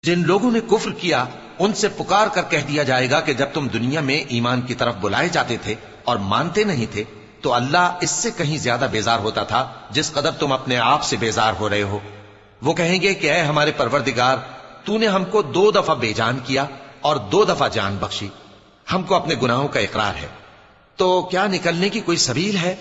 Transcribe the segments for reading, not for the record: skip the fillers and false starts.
جن لوگوں نے کفر کیا ان سے پکار کر کہہ دیا جائے گا کہ جب تم دنیا میں ایمان کی طرف بلائے جاتے تھے اور مانتے نہیں تھے تو اللہ اس سے کہیں زیادہ بیزار ہوتا تھا جس قدر تم اپنے آپ سے بیزار ہو رہے ہو۔ وہ کہیں گے کہ اے ہمارے پروردگار، تو نے ہم کو 2 دفعہ بے جان کیا اور 2 دفعہ جان بخشی، ہم کو اپنے گناہوں کا اقرار ہے، تو کیا نکلنے کی کوئی سبیل ہے؟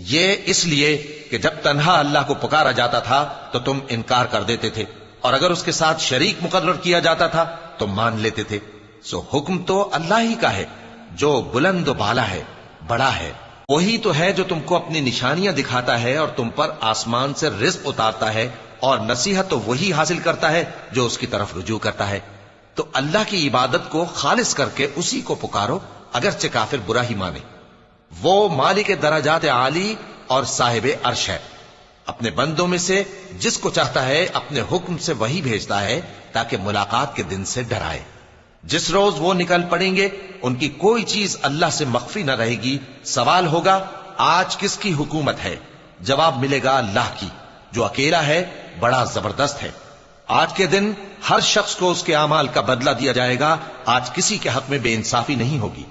یہ اس لیے کہ جب تنہا اللہ کو پکارا جاتا تھا تو تم انکار کر دیتے تھے، اور اگر اس کے ساتھ شریک مقرر کیا جاتا تھا تو مان لیتے تھے۔ سو حکم تو اللہ ہی کا ہے جو بلند و بالا ہے، بڑا ہے۔ وہی تو ہے جو تم کو اپنی نشانیاں دکھاتا ہے اور تم پر آسمان سے رزق اتارتا ہے، اور نصیحت تو وہی حاصل کرتا ہے جو اس کی طرف رجوع کرتا ہے۔ تو اللہ کی عبادت کو خالص کر کے اسی کو پکارو، اگرچہ کافر برا ہی مانے۔ وہ مالک درجات عالی اور صاحب عرش ہے، اپنے بندوں میں سے جس کو چاہتا ہے اپنے حکم سے وہی بھیجتا ہے تاکہ ملاقات کے دن سے ڈرائے۔ جس روز وہ نکل پڑیں گے ان کی کوئی چیز اللہ سے مخفی نہ رہے گی۔ سوال ہوگا آج کس کی حکومت ہے؟ جواب ملے گا اللہ کی، جو اکیلا ہے، بڑا زبردست ہے۔ آج کے دن ہر شخص کو اس کے اعمال کا بدلہ دیا جائے گا۔ آج کسی کے حق میں بے انصافی نہیں ہوگی۔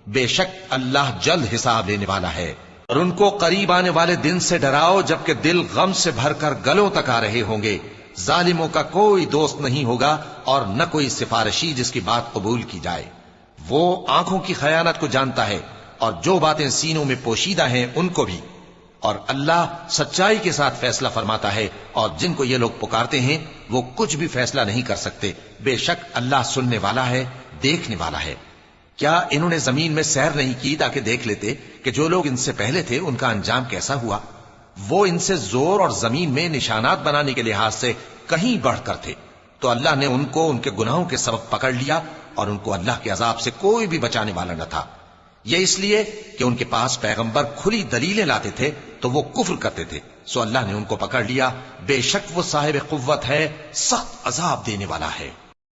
بے شک اللہ جلد حساب لینے والا ہے۔ اور ان کو قریب آنے والے دن سے ڈراؤ جبکہ دل غم سے بھر کر گلوں تک آ رہے ہوں گے۔ ظالموں کا کوئی دوست نہیں ہوگا اور نہ کوئی سفارشی جس کی بات قبول کی جائے۔ وہ آنکھوں کی خیانت کو جانتا ہے اور جو باتیں سینوں میں پوشیدہ ہیں ان کو بھی۔ اور اللہ سچائی کے ساتھ فیصلہ فرماتا ہے، اور جن کو یہ لوگ پکارتے ہیں وہ کچھ بھی فیصلہ نہیں کر سکتے۔ بے شک اللہ سننے والا ہے، دیکھنے والا ہے۔ کیا انہوں نے زمین میں سیر نہیں کی تاکہ دیکھ لیتے کہ جو لوگ ان سے پہلے تھے ان کا انجام کیسا ہوا؟ وہ ان سے زور اور زمین میں نشانات بنانے کے لحاظ سے کہیں بڑھ کر تھے، تو اللہ نے ان کو ان کے گناہوں کے سبب پکڑ لیا اور ان کو اللہ کے عذاب سے کوئی بھی بچانے والا نہ تھا۔ یہ اس لیے کہ ان کے پاس پیغمبر کھلی دلیلیں لاتے تھے تو وہ کفر کرتے تھے، سو اللہ نے ان کو پکڑ لیا۔ بے شک وہ صاحب قوت ہے، سخت عذاب دینے والا ہے۔